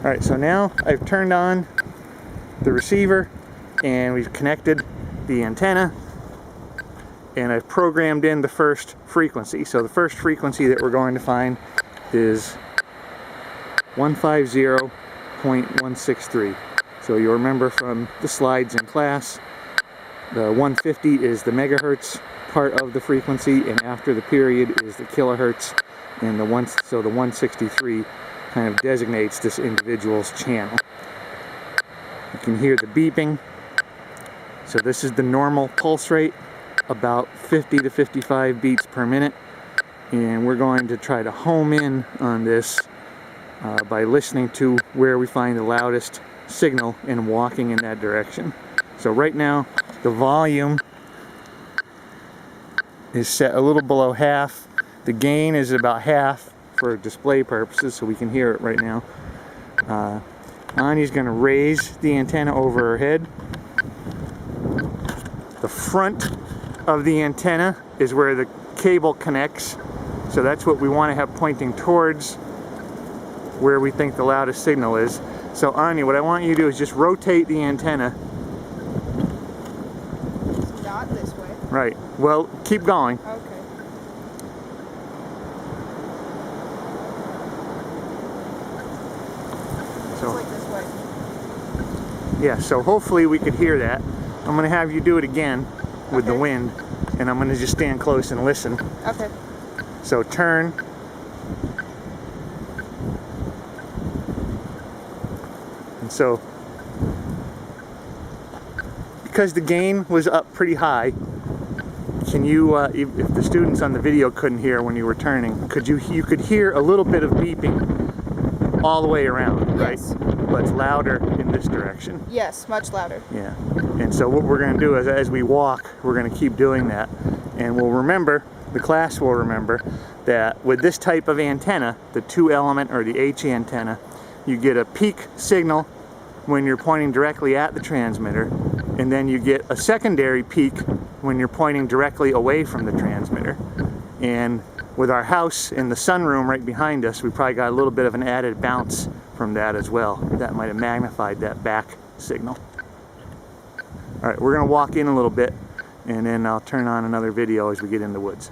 Alright, so now I've turned on the receiver and we've connected the antenna and I've programmed in the first frequency. So the first frequency that we're going to find is 150.163. So you'll remember from the slides in class, the 150 is the megahertz part of the frequency, and after the period is the kilohertz, and the 163 kind of designates this individual's channel. You can hear the beeping. So this is the normal pulse rate, about 50 to 55 beats per minute, and we're going to try to home in on this by listening to where we find the loudest signal and walking in that direction. So right now the volume is set a little below half. The gain is about half for display purposes, so we can hear it right now. Anya's going to raise the antenna over her head. The front of the antenna is where the cable connects, so that's what we want to have pointing towards where we think the loudest signal is. So Anya, what I want you to do is just rotate the antenna. It's not this way. Right. Well, keep going. Okay. So, it's like this way. yeah, so hopefully we could hear that. I'm going to have you do it again with the wind, and I'm going to just stand close and listen. Okay. So turn. And so, because the gain was up pretty high, can you, if the students on the video couldn't hear when you were turning, you could hear a little bit of beeping all the way around, right? Yes. But it's louder in this direction. Yes, much louder. Yeah. And so what we're going to do is, as we walk, we're going to keep doing that, and we'll remember, the class will remember, that with this type of antenna, the 2-element or the H antenna, you get a peak signal when you're pointing directly at the transmitter, and then you get a secondary peak when you're pointing directly away from the transmitter. And with our house in the sunroom right behind us, we probably got a little bit of an added bounce from that as well. That might have magnified that back signal. Alright, we're going to walk in a little bit, and then I'll turn on another video as we get in the woods.